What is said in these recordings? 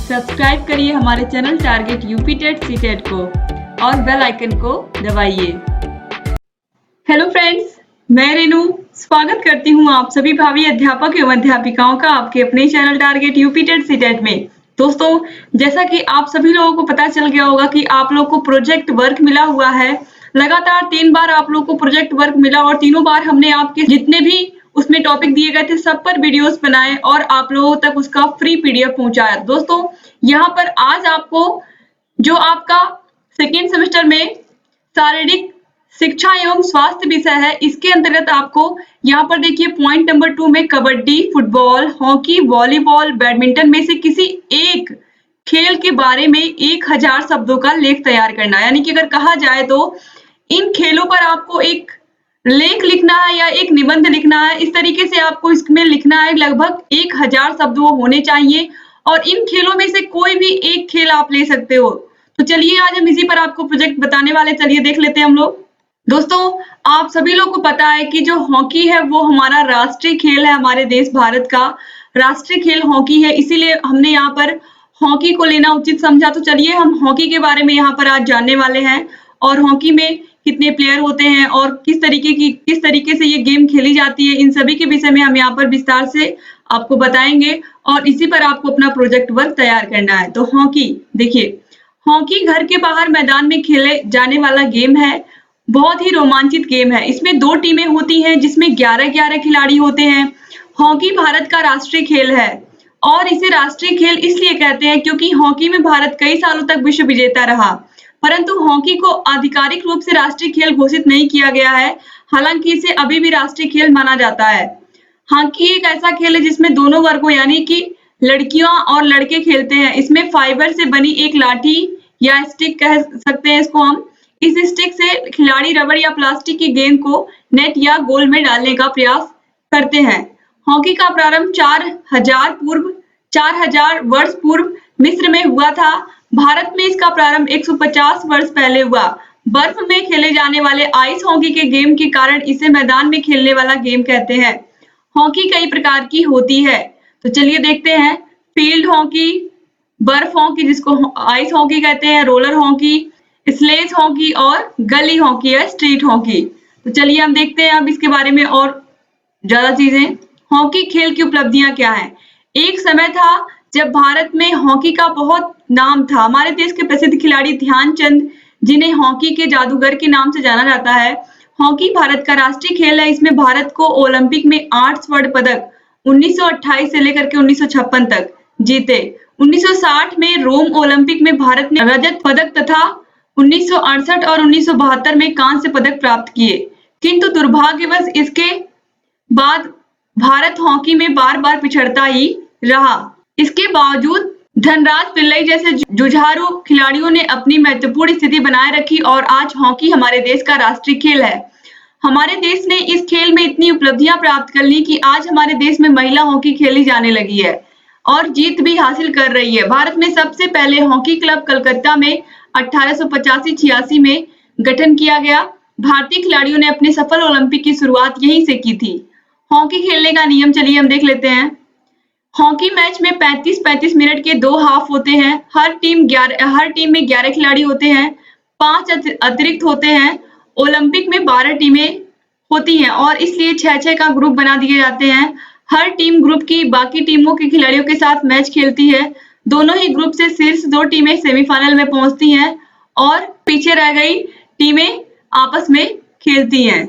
Subscribe करिए हमारे channel Target UP TET CTET को और बेल आइकन को दबाइए। हेलो फ्रेंड्स, मैं रेनू स्वागत करती हूँ आप सभी भावी अध्यापक एवं अध्यापिकाओं का आपके अपने channel Target UP TET CTET में। दोस्तों, जैसा कि आप सभी लोगों को पता चल गया होगा कि आप लोग को प्रोजेक्ट वर्क मिला हुआ है। लगातार 3 बार आप लोग को प्रोजेक्ट वर्क मिला और तीनों बार हमने आपके जितने भी उसमें टॉपिक दिए गए थे सब पर वीडियोस बनाए और आप लोगों तक उसका फ्री पीडीएफ पहुंचाया। दोस्तों, यहाँ पर आज आपको जो आपका सेकेंड सेमेस्टर में शारीरिक शिक्षा एवं स्वास्थ्य विषय है, इसके अंतर्गत आपको यहाँ पर देखिए पॉइंट नंबर 2 में kabaddi, football, hockey, volleyball, badminton में से किसी एक खेल के बारे में 1000 शब्दों का लेख तैयार करना है। यानी कि अगर कहा जाए तो इन खेलों पर आपको एक लेख लिखना है या एक निबंध लिखना है। इस तरीके से आपको इसमें लिखना है। लगभग 1000 शब्द वो होने चाहिए और इन खेलों में से कोई भी एक खेल आप ले सकते हो। तो चलिए आज हम इसी पर आपको प्रोजेक्ट बताने वाले, चलिए देख लेते हैं हम लोग। दोस्तों, आप सभी लोग को पता है कि जो हॉकी है वो हमारा राष्ट्रीय खेल है। हमारे देश भारत का राष्ट्रीय खेल हॉकी है, इसीलिए हमने यहाँ पर हॉकी को लेना उचित समझा। तो चलिए हम हॉकी के बारे में यहाँ पर आज जानने वाले हैं और हॉकी में कितने प्लेयर होते हैं और किस तरीके से ये गेम खेली जाती है, इन सभी के विषय में हम यहाँ पर विस्तार से आपको बताएंगे और इसी पर आपको अपना प्रोजेक्ट वर्क तैयार करना है। तो हॉकी देखिए, हॉकी घर के बाहर मैदान में खेले जाने वाला गेम है। बहुत ही रोमांचित गेम है। इसमें 2 टीमें होती हैं जिसमें 11-11 खिलाड़ी होते हैं। हॉकी भारत का राष्ट्रीय खेल है और इसे राष्ट्रीय खेल इसलिए कहते हैं क्योंकि हॉकी में भारत कई सालों तक विश्व विजेता रहा, परंतु हॉकी को आधिकारिक रूप से राष्ट्रीय खेल घोषित नहीं किया गया है। हालांकि इसे अभी भी राष्ट्रीय खेल माना जाता है। हॉकी एक ऐसा खेल है जिसमें दोनों वर्गों यानी कि लड़कियां और लड़के खेलते हैं। इसमें फाइबर से बनी एक लाठी या स्टिक कह सकते हैं इसको हम। इस स्टिक से खिलाड़ी रबड़ या प्लास्टिक की गेंद को नेट या गोल में डालने का प्रयास करते हैं। हॉकी का प्रारंभ 4000 वर्ष पूर्व मिस्र में हुआ था। भारत में इसका प्रारंभ 150 वर्ष पहले हुआ। बर्फ में खेले जाने वाले आइस हॉकी के गेम के कारण इसे मैदान में खेलने वाला गेम कहते हैं। हॉकी कई प्रकार की होती है, तो चलिए देखते हैं। फील्ड हॉकी, बर्फ हॉकी जिसको आइस हॉकी कहते हैं, रोलर हॉकी, स्लेज हॉकी और गली हॉकी या स्ट्रीट हॉकी। तो चलिए हम देखते हैं अब इसके बारे में और ज्यादा चीजें। हॉकी खेल की उपलब्धियां क्या है। एक समय था जब भारत में हॉकी का बहुत नाम था। हमारे देश के प्रसिद्ध खिलाड़ी ध्यानचंद, जिन्हें हॉकी के जादूगर के नाम से जाना जाता है। हॉकी भारत का राष्ट्रीय खेल है। इसमें भारत को ओलंपिक में 8 स्वर्ण पदक 1928 से लेकर के 1956 तक जीते। 1960 में रोम ओलंपिक में भारत ने रजत पदक तथा 1968 और 1972 में कांस्य पदक प्राप्त किए, किंतु दुर्भाग्यवश इसके बाद भारत हॉकी में बार-बार पिछड़ता ही रहा। इसके बावजूद धनराज पिल्लई जैसे जुझारू खिलाड़ियों ने अपनी महत्वपूर्ण स्थिति बनाए रखी और आज हॉकी हमारे देश का राष्ट्रीय खेल है। हमारे देश ने इस खेल में इतनी उपलब्धियां प्राप्त कर ली कि आज हमारे देश में महिला हॉकी खेली जाने लगी है और जीत भी हासिल कर रही है। भारत में सबसे पहले हॉकी क्लब कलकत्ता में 1885-86 में गठन किया गया। भारतीय खिलाड़ियों ने अपने सफल ओलंपिक की शुरुआत यहीं से की थी। हॉकी खेलने का नियम चलिए हम देख लेते हैं। हॉकी मैच में 35-35 मिनट के 2 हाफ होते हैं। हर टीम में 11 खिलाड़ी होते हैं, 5 अतिरिक्त होते हैं। ओलंपिक में 12 टीमें होती हैं और इसलिए 6-6 का ग्रुप बना दिए जाते हैं। हर टीम ग्रुप की बाकी टीमों के खिलाड़ियों के साथ मैच खेलती है। दोनों ही ग्रुप से शीर्ष 2 टीमें सेमीफाइनल में पहुंचती हैं और पीछे रह गई टीमें आपस में खेलती हैं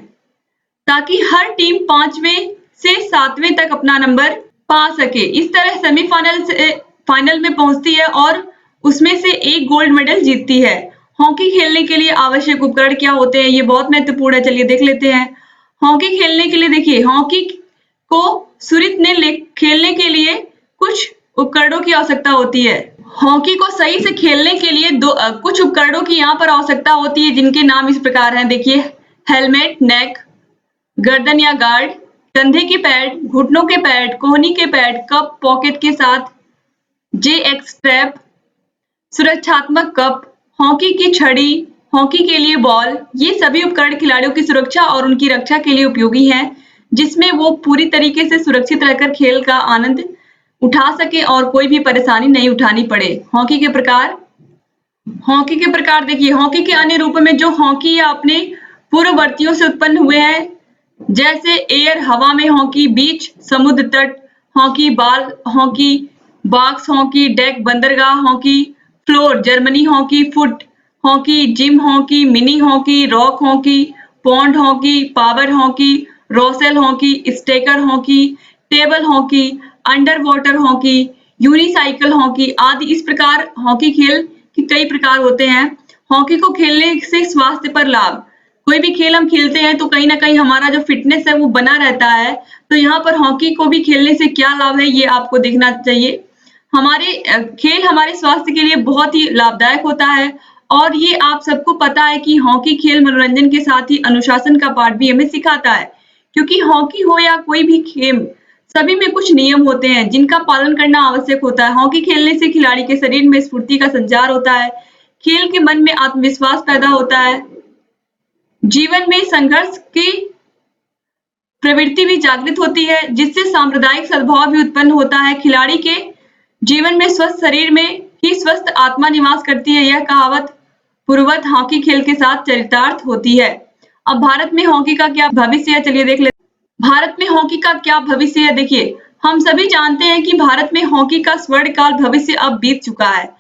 ताकि हर टीम 5वें से 7वें तक अपना नंबर पा सके। इस तरह सेमीफाइनल से फाइनल में पहुंचती है और उसमें से एक गोल्ड मेडल जीतती है। हॉकी खेलने के लिए आवश्यक उपकरण क्या होते हैं, ये बहुत महत्वपूर्ण है। चलिए देख लेते हैं। हॉकी खेलने के लिए देखिए, हॉकी को सुरित ने खेलने के लिए कुछ उपकरणों की आवश्यकता होती है। हॉकी को सही से खेलने के लिए कुछ उपकरणों की यहाँ पर आवश्यकता होती है, जिनके नाम इस प्रकार हैं। देखिए, हेलमेट, नेक, गर्दन या गार्ड, कंधे के पैड, घुटनों के पैड, कोहनी के पैड, कप पॉकेट के साथ JX स्ट्रैप, सुरक्षात्मक कप, हॉकी की छड़ी, हॉकी के लिए बॉल, ये सभी उपकरण खिलाड़ियों की सुरक्षा और उनकी रक्षा के लिए उपयोगी हैं, जिसमें वो पूरी तरीके से सुरक्षित रहकर खेल का आनंद उठा सके और कोई भी परेशानी नहीं उठानी पड़े। हॉकी के प्रकार देखिए, हॉकी के अन्य रूपों में जो हॉकी या अपने पूर्ववर्तियों से उत्पन्न हुए हैं, जैसे एयर हवा में हॉकी, बीच समुद्र तट hockey, ball hockey, box hockey, deck बंदरगाह hockey, floor Germany hockey, foot hockey, gym hockey, mini hockey, rock hockey, pond hockey, power hockey, Rossall hockey, skater hockey, table hockey, underwater hockey, unicycle hockey आदि। इस प्रकार hockey खेल के कई प्रकार होते हैं। हॉकी को खेलने से स्वास्थ्य पर लाभ, कोई भी खेल हम खेलते हैं तो कहीं ना कहीं हमारा जो फिटनेस है वो बना रहता है। तो यहाँ पर हॉकी को भी खेलने से क्या लाभ है ये आपको देखना चाहिए। हमारे खेल हमारे स्वास्थ्य के लिए बहुत ही लाभदायक होता है और ये आप सबको पता है कि हॉकी खेल मनोरंजन के साथ ही अनुशासन का पाठ भी हमें सिखाता है, क्योंकि हॉकी हो या कोई भी खेल, सभी में कुछ नियम होते हैं जिनका पालन करना आवश्यक होता है। हॉकी खेलने से खिलाड़ी के शरीर में स्फूर्ति का संचार होता है, खेल के मन में आत्मविश्वास पैदा होता है, जीवन में संघर्ष की प्रवृत्ति भी जागृत होती है, जिससे सांप्रदायिक सद्भाव भी उत्पन्न होता है। खिलाड़ी के जीवन में स्वस्थ शरीर में ही स्वस्थ आत्मा निवास करती है। यह कहावत पूर्ववत हॉकी खेल के साथ चरितार्थ होती है। अब भारत में हॉकी का क्या भविष्य है, चलिए देख लेते हैं। भारत में हॉकी का क्या भविष्य है। देखिए, हम सभी जानते हैं कि भारत में हॉकी का स्वर्णकाल भविष्य अब बीत चुका है।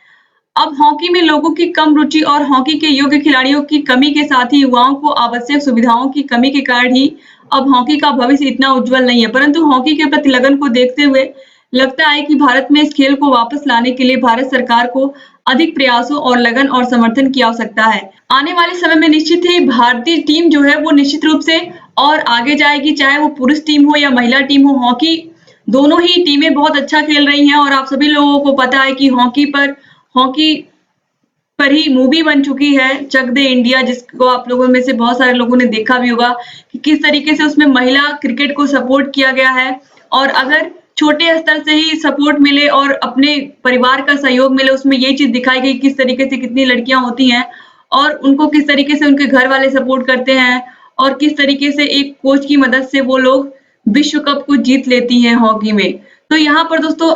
अब हॉकी में लोगों की कम रुचि और हॉकी के योग्य खिलाड़ियों की कमी के साथ ही युवाओं को आवश्यक सुविधाओं की कमी के कारण ही अब हॉकी का भविष्य इतना उज्जवल नहीं है। परंतु हॉकी के प्रति लगन को देखते हुए लगता है कि भारत में इस खेल को वापस लाने के लिए भारत सरकार को अधिक प्रयासों और लगन और समर्थन की आवश्यकता है। आने वाले समय में निश्चित ही भारतीय टीम जो है वो निश्चित रूप से और आगे जाएगी, चाहे वो पुरुष टीम हो या महिला टीम हो। हॉकी दोनों ही टीमें बहुत अच्छा खेल रही हैं और आप सभी लोगों को पता है कि हॉकी पर ही मूवी बन चुकी है चक दे इंडिया, जिसको आप लोगों में से बहुत सारे लोगों ने देखा भी होगा कि किस तरीके से उसमें महिला क्रिकेट को सपोर्ट किया गया है। और अगर छोटे स्तर से ही सपोर्ट मिले और अपने परिवार का सहयोग मिले, उसमें ये चीज दिखाई गई किस तरीके से कितनी लड़कियां होती हैं और उनको किस तरीके से उनके घर वाले सपोर्ट करते हैं और किस तरीके से एक कोच की मदद से वो लोग विश्व कप को जीत लेती हैं हॉकी में। तो यहाँ पर दोस्तों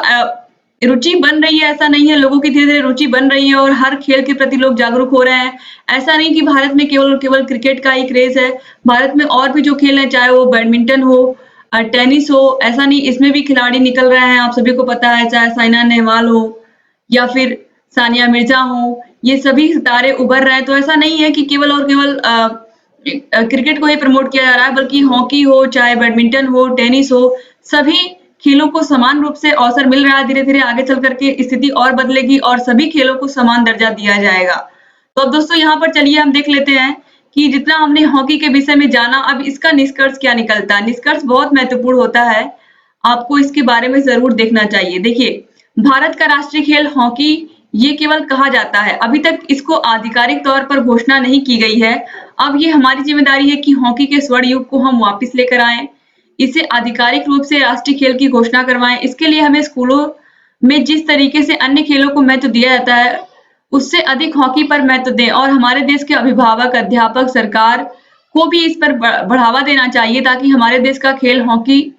रुचि बन रही है, ऐसा नहीं है, लोगों की धीरे धीरे रुचि बन रही है और हर खेल के प्रति लोग जागरूक हो रहे हैं। ऐसा नहीं कि भारत में केवल क्रिकेट का ही क्रेज है, भारत में और भी जो खेल है, चाहे वो बैडमिंटन हो, टेनिस हो, ऐसा नहीं, इसमें भी खिलाड़ी निकल रहे हैं, आप सभी को पता है। चाहे साइना नेहवाल हो या फिर सानिया मिर्जा हो, ये सभी सितारे उभर रहे हैं। तो ऐसा नहीं है कि केवल और केवल क्रिकेट को ही प्रमोट किया जा रहा है, बल्कि हॉकी हो, चाहे बैडमिंटन हो, टेनिस हो, सभी खेलों को समान रूप से अवसर मिल रहा है। धीरे धीरे आगे चल करके स्थिति और बदलेगी और सभी खेलों को समान दर्जा दिया जाएगा। तो अब दोस्तों यहाँ पर चलिए हम देख लेते हैं कि जितना हमने हॉकी के विषय में जाना, अब इसका निष्कर्ष क्या निकलता है। निष्कर्ष बहुत महत्वपूर्ण होता है, आपको इसके बारे में जरूर देखना चाहिए। देखिए, भारत का राष्ट्रीय खेल हॉकी ये केवल कहा जाता है, अभी तक इसको आधिकारिक तौर पर घोषणा नहीं की गई है। अब ये हमारी जिम्मेदारी है कि हॉकी के स्वर्ण युग को हम वापस लेकर आए, इसे आधिकारिक रूप से राष्ट्रीय खेल की घोषणा करवाएं। इसके लिए हमें स्कूलों में जिस तरीके से अन्य खेलों को महत्व दिया जाता है, उससे अधिक हॉकी पर महत्व दें और हमारे देश के अभिभावक, अध्यापक, सरकार को भी इस पर बढ़ावा देना चाहिए, ताकि हमारे देश का खेल हॉकी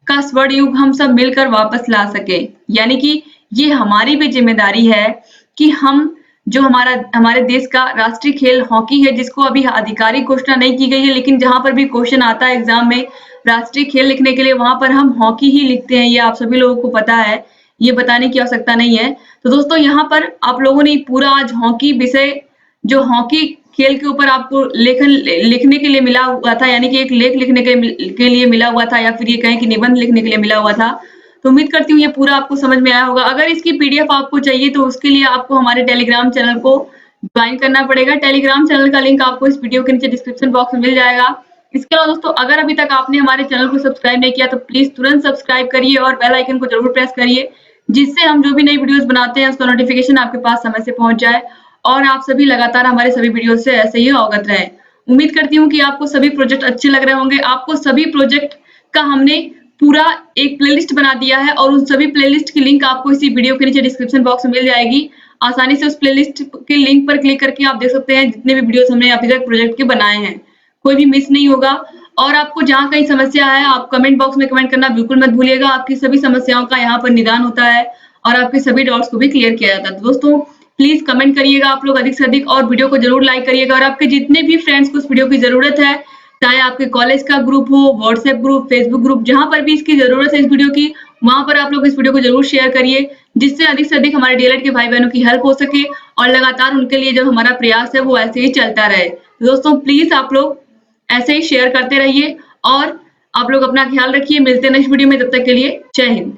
का स्वर्ण युग हम सब मिलकर वापस ला सके। यानी कि ये हमारी भी जिम्मेदारी है कि हम जो हमारे देश का राष्ट्रीय खेल हॉकी है, जिसको अभी आधिकारिक घोषणा नहीं की गई है, लेकिन जहां पर भी क्वेश्चन आता है एग्जाम में राष्ट्रीय खेल लिखने के लिए, वहां पर हम हॉकी ही लिखते हैं। ये आप सभी लोगों को पता है, ये बताने की आवश्यकता नहीं है। तो दोस्तों यहाँ पर आप लोगों ने पूरा आज हॉकी विषय, जो हॉकी खेल के ऊपर आपको लिखने के लिए मिला हुआ था, यानी कि एक लेख लिखने के लिए मिला हुआ था, या फिर ये कहें कि निबंध लिखने के लिए मिला हुआ था, तो उम्मीद करती हूँ ये पूरा आपको समझ में आया होगा। अगर इसकी पीडीएफ आपको चाहिए तो उसके लिए आपको हमारे टेलीग्राम चैनल को ज्वाइन करना पड़ेगा। टेलीग्राम चैनल का लिंक आपको इस वीडियो के नीचे डिस्क्रिप्शन बॉक्स में मिल जाएगा। इसके अलावा दोस्तों, अगर अभी तक आपने हमारे चैनल को सब्सक्राइब नहीं किया तो प्लीज तुरंत सब्सक्राइब करिए और बेल आइकन को जरूर प्रेस करिए, जिससे हम जो भी नई वीडियोस बनाते हैं उसका नोटिफिकेशन आपके पास समय से पहुंच जाए और आप सभी लगातार हमारे सभी वीडियो से ऐसे ही अवगत रहें। उम्मीद करती हूँ कि आपको सभी प्रोजेक्ट अच्छे लग रहे होंगे। आपको सभी प्रोजेक्ट का हमने पूरा एक प्लेलिस्ट बना दिया है और उन सभी प्लेलिस्ट की लिंक आपको इसी वीडियो के नीचे डिस्क्रिप्शन बॉक्स में मिल जाएगी। आसानी से उस प्लेलिस्ट के लिंक पर क्लिक करके आप देख सकते हैं जितने भी वीडियोस हमने अभी तक प्रोजेक्ट के बनाए हैं, कोई भी मिस नहीं होगा। और आपको जहाँ कहीं समस्या है आप कमेंट बॉक्स में कमेंट करना बिल्कुल मत भूलिएगा। आपकी सभी समस्याओं का यहाँ पर निदान होता है और आपके सभी डाउट्स को भी क्लियर किया जाता है। दोस्तों प्लीज कमेंट करिएगा आप लोग अधिक से अधिक और वीडियो को जरूर लाइक करिएगा और आपके जितने भी फ्रेंड्स को इस वीडियो की जरूरत है, चाहे आपके कॉलेज का ग्रुप हो, व्हाट्सएप ग्रुप, फेसबुक ग्रुप, जहाँ पर भी इसकी जरूरत है इस वीडियो की, वहां पर आप लोग इस वीडियो को जरूर शेयर करिए, जिससे अधिक से अधिक हमारे डीएलएड के भाई बहनों की हेल्प हो सके और लगातार उनके लिए जो हमारा प्रयास है वो ऐसे ही चलता रहे। दोस्तों प्लीज आप लोग ऐसे ही शेयर करते रहिए और आप लोग अपना ख्याल रखिए। मिलते हैं नेक्स्ट वीडियो में, तब तक के लिए जय हिंद।